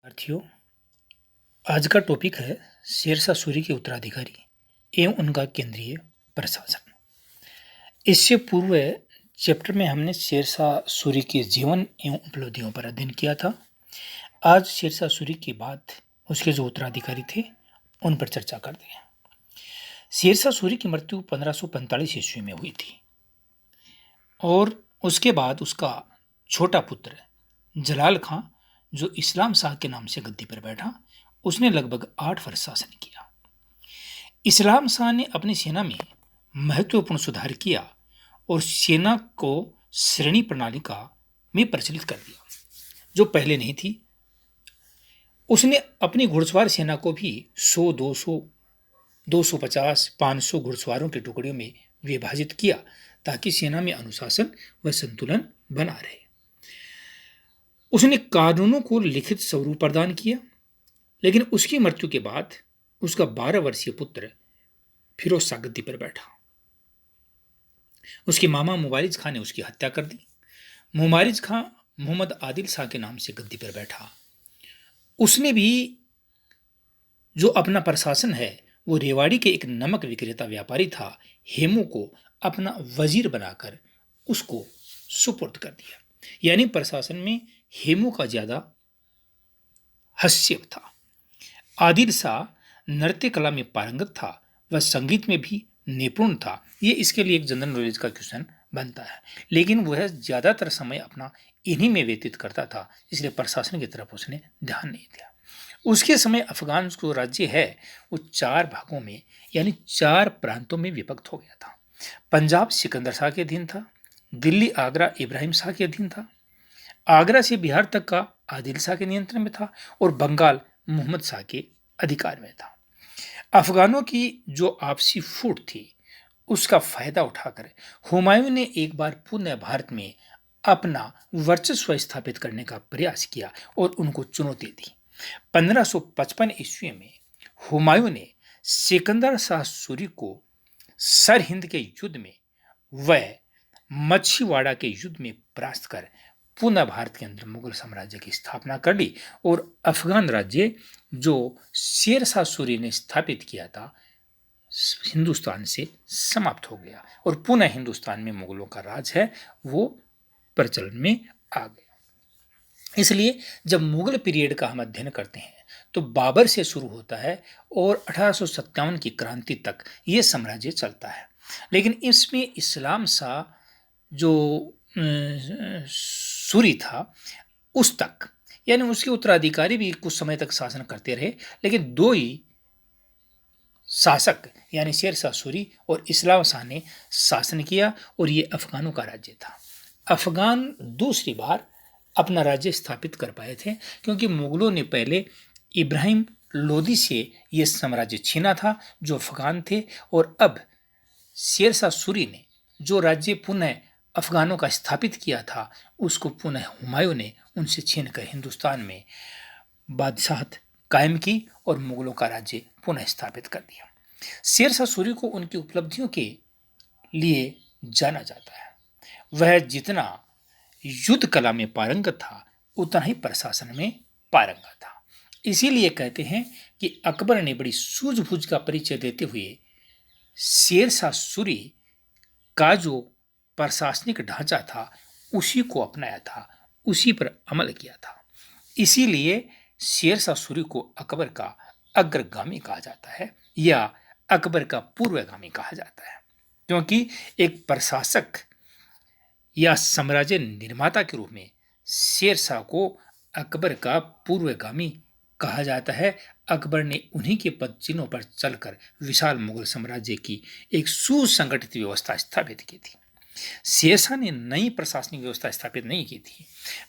साथियों, आज का टॉपिक है शेरशाह सूरी के उत्तराधिकारी एवं उनका केंद्रीय प्रशासन। इससे पूर्व चैप्टर में हमने शेरशाह सूरी के जीवन एवं उपलब्धियों पर अध्ययन किया था। आज शेरशाह सूरी के बाद उसके जो उत्तराधिकारी थे उन पर चर्चा करते हैं। शेरशाह सूरी की मृत्यु 1545 ईस्वी में हुई थी और उसके बाद उसका छोटा पुत्र जलाल खां, जो इस्लाम शाह के नाम से गद्दी पर बैठा, उसने लगभग 8 वर्ष शासन किया। इस्लाम शाह ने अपनी सेना में महत्वपूर्ण सुधार किया और सेना को श्रेणी प्रणाली का में प्रचलित कर दिया, जो पहले नहीं थी। उसने अपनी घुड़सवार सेना को भी 100, 200, 250, 500 घुड़सवारों की टुकड़ियों में विभाजित किया ताकि सेना में अनुशासन व संतुलन बना रहे। उसने कानूनों को लिखित स्वरूप प्रदान किया, लेकिन उसकी मृत्यु के बाद उसका 12 वर्षीय पुत्र फिरोज शाह गद्दी पर बैठा। उसके मामा मुबारिज खां ने उसकी हत्या कर दी। मुबारिज खां मोहम्मद आदिल शाह के नाम से गद्दी पर बैठा। उसने भी जो अपना प्रशासन है वो रेवाड़ी के एक नमक विक्रेता व्यापारी था, हेमू को अपना वजीर बनाकर उसको सुपुर्द कर दिया। यानी प्रशासन में हेमू का ज्यादा हस्तक्षेप था। आदिल शाह नृत्य कला में पारंगत था, वह संगीत में भी निपुण था। ये इसके लिए एक जनरल नॉलेज का क्वेश्चन बनता है, लेकिन वह ज्यादातर समय अपना इन्हीं में व्यतीत करता था, इसलिए प्रशासन की तरफ उसने ध्यान नहीं दिया। उसके समय अफगान जो राज्य है वो 4 भागों में यानी 4 प्रांतों में विभक्त हो गया था। पंजाब सिकंदर शाह के अधीन था, दिल्ली आगरा इब्राहिम शाह के अधीन था, आगरा से बिहार तक का आदिल शाह के नियंत्रण में था और बंगाल मोहम्मद शाह के अधिकार में था। अफगानों की जो आपसी फूट थी उसका फायदा उठाकर हुमायूं ने एक बार पुनः भारत में अपना वर्चस्व स्थापित करने का प्रयास किया और उनको चुनौती दी। 1555 ईस्वी में हुमायूं ने सिकंदर शाह सूरी को सरहिंद के युद्ध में व मच्छीवाड़ा के युद्ध में परास्त कर पुनः भारत के अंदर मुगल साम्राज्य की स्थापना कर ली और अफगान राज्य जो शेरशाह सूरी ने स्थापित किया था हिंदुस्तान से समाप्त हो गया और पुनः हिंदुस्तान में मुगलों का राज है वो प्रचलन में आ गया। इसलिए जब मुगल पीरियड का हम अध्ययन करते हैं तो बाबर से शुरू होता है और 1857 की क्रांति तक ये साम्राज्य चलता है। लेकिन इसमें इस्लाम शाह जो सूरी था उस तक, यानी उसके उत्तराधिकारी भी कुछ समय तक शासन करते रहे, लेकिन 2 ही शासक यानी शेरशाह सूरी और इस्लाम शाह ने शासन किया और ये अफगानों का राज्य था। अफगान दूसरी बार अपना राज्य स्थापित कर पाए थे क्योंकि मुगलों ने पहले इब्राहिम लोदी से यह साम्राज्य छीना था जो अफगान थे, और अब शेरशाह सूरी ने जो राज्य पुनः अफगानों का स्थापित किया था उसको पुनः हुमायूं ने उनसे छीनकर हिंदुस्तान में बादशाहत कायम की और मुगलों का राज्य पुनः स्थापित कर दिया। शेरशाह सूरी को उनकी उपलब्धियों के लिए जाना जाता है। वह जितना युद्ध कला में पारंगत था उतना ही प्रशासन में पारंगत था। इसीलिए कहते हैं कि अकबर ने बड़ी सूझबूझ का परिचय देते हुए शेरशाह सूरी का जो प्रशासनिक ढांचा था उसी को अपनाया था, उसी पर अमल किया था। इसीलिए शेरशाह सूरी को अकबर का अग्रगामी कहा जाता है या अकबर का पूर्वगामी कहा जाता है, क्योंकि एक प्रशासक या साम्राज्य निर्माता के रूप में शेरशाह को अकबर का पूर्वगामी कहा जाता है। अकबर ने उन्हीं के पद चिन्हों पर चलकर विशाल मुगल साम्राज्य की एक सुसंगठित व्यवस्था स्थापित की थी। शेरशाह ने नई प्रशासनिक व्यवस्था स्थापित नहीं की थी,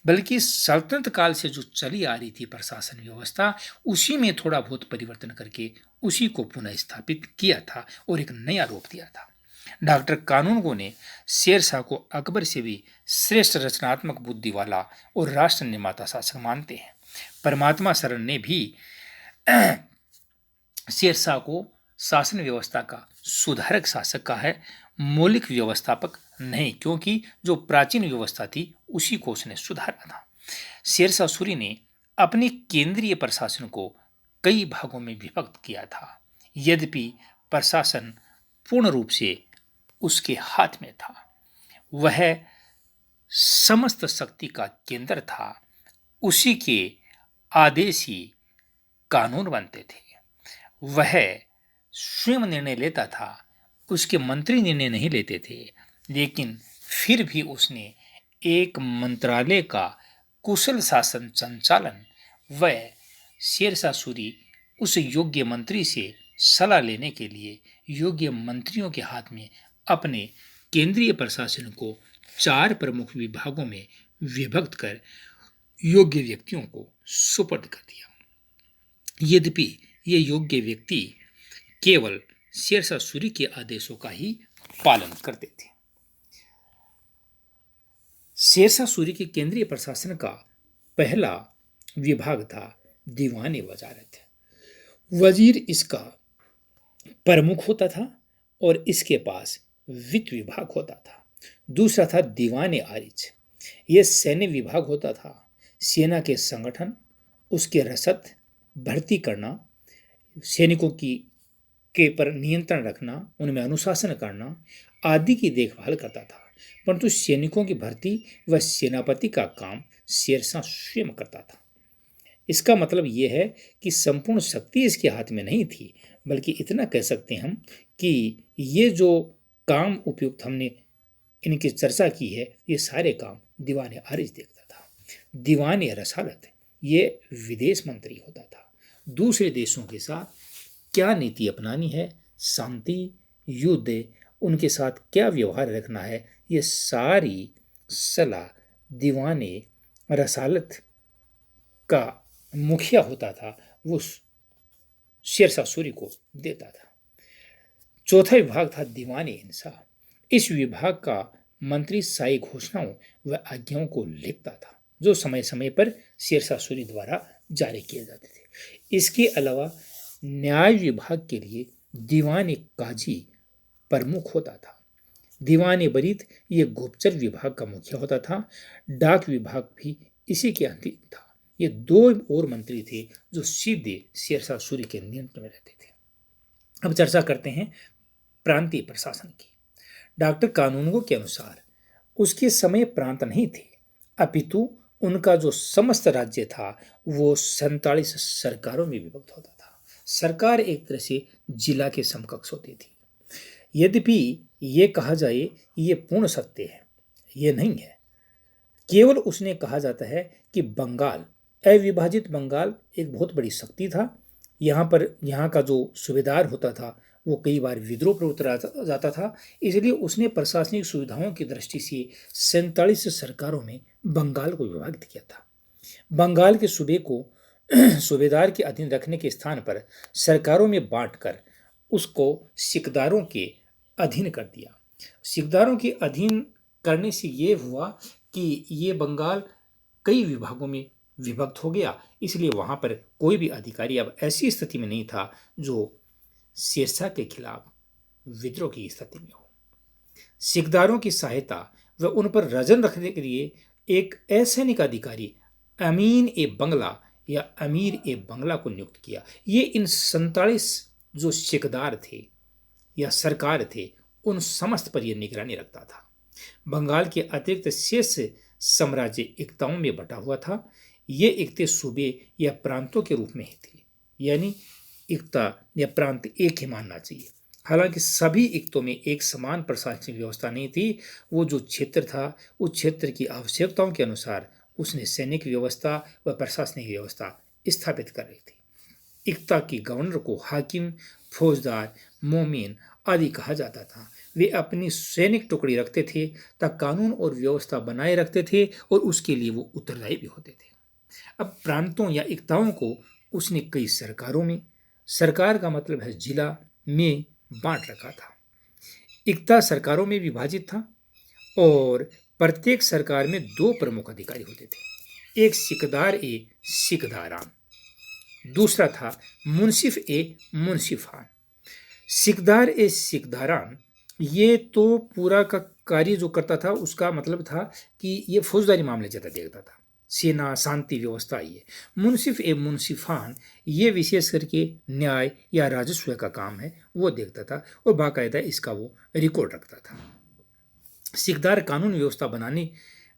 बल्कि सल्तनत काल से जो चली आ रही थी प्रशासन व्यवस्था उसी में थोड़ा बहुत परिवर्तन करके उसी को पुनः स्थापित किया था और एक नया रूप दिया था। डॉक्टर कानूनगो ने शेरशाह को अकबर से भी श्रेष्ठ रचनात्मक बुद्धि वाला और राष्ट्र निर्माता शासक मानते हैं। परमात्मा शरण ने भी शेरशाह को शासन व्यवस्था का सुधारक शासक कहा है, मौलिक व्यवस्थापक नहीं, क्योंकि जो प्राचीन व्यवस्था थी उसी को उसने सुधारा था। शेरशाह सूरी ने अपने केंद्रीय प्रशासन को कई भागों में विभक्त किया था। यद्यपि प्रशासन पूर्ण रूप से उसके हाथ में था, वह समस्त शक्ति का केंद्र था। उसी के आदेश ही कानून बनते थे। वह स्वयं निर्णय लेता था, उसके मंत्री निर्णय नहीं लेते थे। लेकिन फिर भी उसने एक मंत्रालय का कुशल शासन संचालन व शेरशाह सूरी उस योग्य मंत्री से सलाह लेने के लिए योग्य मंत्रियों के हाथ में अपने केंद्रीय प्रशासन को 4 प्रमुख विभागों में विभक्त कर योग्य व्यक्तियों को सुपुर्द कर दिया। यद्यपि ये योग्य व्यक्ति केवल शेरशाह सूरी के आदेशों का ही पालन करते थे। शेरशाह सूरी के केंद्रीय प्रशासन का पहला विभाग था दीवान वजारत। वजीर इसका प्रमुख होता था और इसके पास वित्त विभाग होता था। दूसरा था दीवान आरिज, यह सैन्य विभाग होता था। सेना के संगठन, उसके रसद, भर्ती करना, सैनिकों की के पर नियंत्रण रखना, उनमें अनुशासन करना आदि की देखभाल करता था। परंतु सैनिकों की भर्ती व सेनापति का काम शेरशाह स्वयं करता था। इसका मतलब यह है कि संपूर्ण शक्ति इसके हाथ में नहीं थी, बल्कि इतना कह सकते हैं हम कि ये जो काम उपयुक्त हमने इनकी चर्चा की है, ये सारे काम दीवान आरिज देखता था। दीवान रसालत ये विदेश मंत्री होता था। दूसरे देशों के साथ क्या नीति अपनानी है, शांति, युद्ध, उनके साथ क्या व्यवहार रखना है, ये सारी सलाह दीवान रसालत का मुखिया होता था, वो शेरशाह सूरी को देता था। चौथा विभाग था दीवान इंसाफ। इस विभाग का मंत्री साई घोषणाओं व आज्ञाओं को लिखता था, जो समय समय पर शेरशाह सूरी द्वारा जारी किए जाते थे। इसके अलावा न्याय विभाग के लिए दीवान काजी प्रमुख होता था। दीवान बरीद ये गुप्तचर विभाग का मुखिया होता था। डाक विभाग भी इसी के अधीन था। ये 2 और मंत्री थे जो सीधे शेरशाह सूरी के नियंत्रण में रहते थे। अब चर्चा करते हैं प्रांतीय प्रशासन की। डॉक्टर कानूनगो के अनुसार उसके समय प्रांत नहीं थे, अपितु उनका जो समस्त राज्य था वो 47 सरकारों में विभक्त होता था। सरकार एक तरह से जिला के समकक्ष होती थी। यद्यपि ये कहा जाए ये पूर्ण सत्य है, ये नहीं है। केवल उसने कहा जाता है कि बंगाल, अविभाजित बंगाल एक बहुत बड़ी शक्ति था। यहाँ का जो सूबेदार होता था वो कई बार विद्रोह पर उतर जाता था, इसलिए उसने प्रशासनिक सुविधाओं की दृष्टि से 47 सरकारों में बंगाल को विभाजित किया था। बंगाल के सूबे को सूबेदार के अधीन रखने के स्थान पर सरकारों में बांटकर उसको सिकदारों के अधीन कर दिया। सिकदारों के अधीन करने से ये हुआ कि ये बंगाल कई विभागों में विभक्त हो गया, इसलिए वहां पर कोई भी अधिकारी अब ऐसी स्थिति में नहीं था जो शेरशाह के खिलाफ विद्रोह की स्थिति में हो। सिकदारों की सहायता व उन पर रजन रखने के लिए एक असैनिक अधिकारी अमीन ए बंगला या अमीर ए बंगला को नियुक्त किया। ये इन 47 जो सिकदार थे या सरकार थे उन समस्त पर यह निगरानी रखता था। बंगाल के अतिरिक्त शेष साम्राज्य इक्ताओं में बटा हुआ था। ये इक्ते सूबे या प्रांतों के रूप में ही थे, यानी इक्ता या प्रांत एक ही मानना चाहिए। हालांकि सभी इक्तों में एक समान प्रशासनिक व्यवस्था नहीं थी। वो जो क्षेत्र था उस क्षेत्र की आवश्यकताओं के अनुसार उसने सैनिक व्यवस्था व प्रशासनिक व्यवस्था स्थापित कर रही थी। इक्ता के गवर्नर को हाकिम, फौजदार, मोमिन आदि कहा जाता था। वे अपनी सैनिक टुकड़ी रखते थे तथा कानून और व्यवस्था बनाए रखते थे और उसके लिए वो उत्तरदायी भी होते थे। अब प्रांतों या इक्ताओं को उसने कई सरकारों में, सरकार का मतलब है जिला, में बांट रखा था। इक्ता सरकारों में विभाजित था और प्रत्येक सरकार में 2 प्रमुख अधिकारी होते थे। एक सिकदार ए सिकदारान, दूसरा था मुंसिफ ए मुंसिफान। सिकदार ए सिकदारान ये तो पूरा का कार्य जो करता था उसका मतलब था कि ये फौजदारी मामले ज़्यादा देखता था। सेना, शांति व्यवस्था आई है। मुंसिफ एवं मुंसिफान ये विशेष करके न्याय या राजस्व का काम है वो देखता था और बाकायदा इसका वो रिकॉर्ड रखता था। सिकदार कानून व्यवस्था बनाने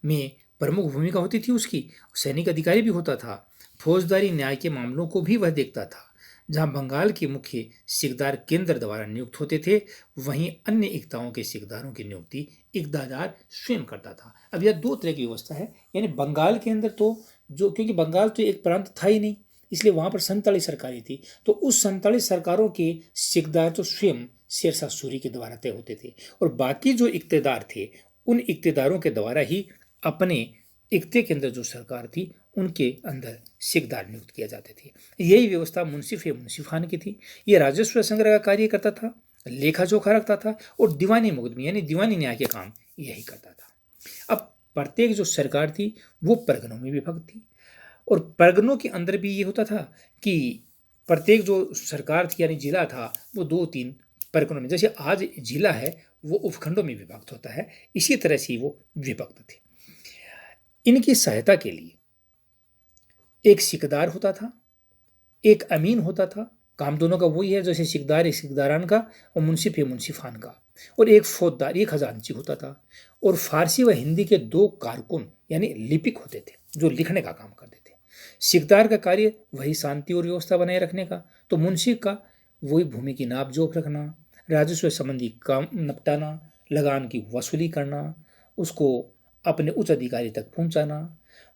में प्रमुख भूमिका होती थी उसकी। सैनिक अधिकारी भी होता था। फौजदारी न्याय के मामलों को भी वह देखता था। जहां बंगाल के मुख्य सिकदार केंद्र द्वारा नियुक्त होते थे, वहीं अन्य इक्ताओं के सिकदारों की नियुक्ति इकतादार स्वयं करता था। अब यह दो तरह की व्यवस्था है, यानी बंगाल के अंदर तो जो, क्योंकि बंगाल तो एक प्रांत था ही नहीं, इसलिए वहां पर 47 सरकारें थी, तो उस 47 सरकारों के सिकदार तो स्वयं शेरशाह सूरी के द्वारा तय होते थे, और बाकी जो इक्तेदार थे उन इक्तेदारों के द्वारा ही अपने इक्ते के अंदर जो सरकार थी उनके अंदर सिकदार नियुक्त किया जाते थे। यही व्यवस्था मुंसिफ या मुंसिफान की थी। ये राजस्व संग्रह का कार्य करता था, लेखा जोखा रखता था और दीवानी मुकदमे यानी दीवानी न्याय के काम यही करता था। अब प्रत्येक जो सरकार थी वो परगनों में विभक्त थी, और परगनों के अंदर भी ये होता था कि प्रत्येक जो सरकार थी यानी जिला था वो 2-3 परगनों में, जैसे आज जिला है वो उपखंडों में विभक्त होता है, इसी तरह से वो विभक्त थे। इनकी सहायता के लिए एक सिकदार होता था, एक अमीन होता था। काम दोनों का वही है, जैसे सिकदार एक सिकदारान का और मुंसिफ या मुंसिफान का, और एक फौजदार एक खजांची होता था। और फारसी व हिंदी के 2 कारकुन यानी लिपिक होते थे जो लिखने का काम करते थे। सिकदार का कार्य वही शांति और व्यवस्था बनाए रखने का, तो मुंसिफ का वही भूमि की नाप जोख रखना, राजस्व संबंधी काम निपटाना, लगान की वसूली करना, उसको अपने उच्च अधिकारी तक पहुंचाना।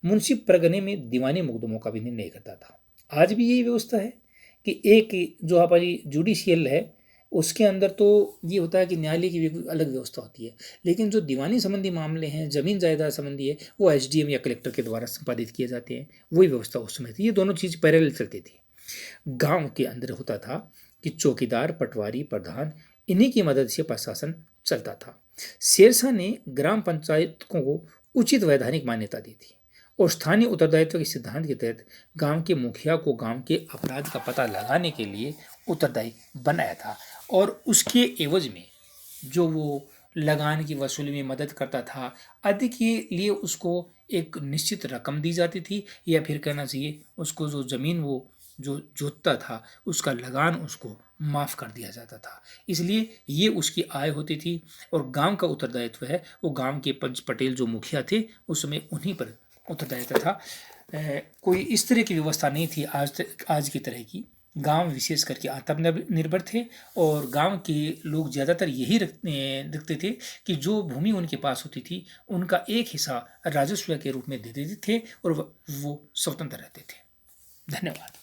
मुंशी परगने में दीवानी मुकदमों का भी निर्णय करता था। आज भी यही व्यवस्था है कि एक जो हमारी जुडिशियल है उसके अंदर तो ये होता है कि न्यायालय की भी अलग व्यवस्था होती है, लेकिन जो दीवानी संबंधी मामले हैं, जमीन जायदाद संबंधी है, वो एसडीएम या कलेक्टर के द्वारा संपादित किए जाते हैं। वही व्यवस्था उस समय थी। ये दोनों चीज़ पैरेलल चलती थी। गांव के अंदर होता था कि चौकीदार, पटवारी, प्रधान, इन्हीं की मदद से प्रशासन चलता था। शेरशाह ने ग्राम पंचायतों को उचित वैधानिक मान्यता दी थी और स्थानीय उत्तरदायित्व के सिद्धांत के तहत गांव के मुखिया को गांव के अपराध का पता लगाने के लिए उत्तरदायी बनाया था, और उसके एवज में जो वो लगान की वसूली में मदद करता था, आदि के लिए उसको एक निश्चित रकम दी जाती थी, या फिर कहना चाहिए उसको जो ज़मीन वो जो जोतता था उसका लगान उसको माफ़ कर दिया जाता था। इसलिए ये उसकी आय होती थी, और गांव का उत्तरदायित्व है वो गांव के पंच पटेल जो मुखिया थे उस समय उन्हीं पर उत्तरदायित्व था। कोई इस तरह की व्यवस्था नहीं थी आज की तरह की। गांव विशेष करके आत्मनिर्भर थे, और गांव के लोग ज़्यादातर यही रखते थे कि जो भूमि उनके पास होती थी उनका एक हिस्सा राजस्व के रूप में दे देते थे, और वो स्वतंत्र रहते थे। धन्यवाद।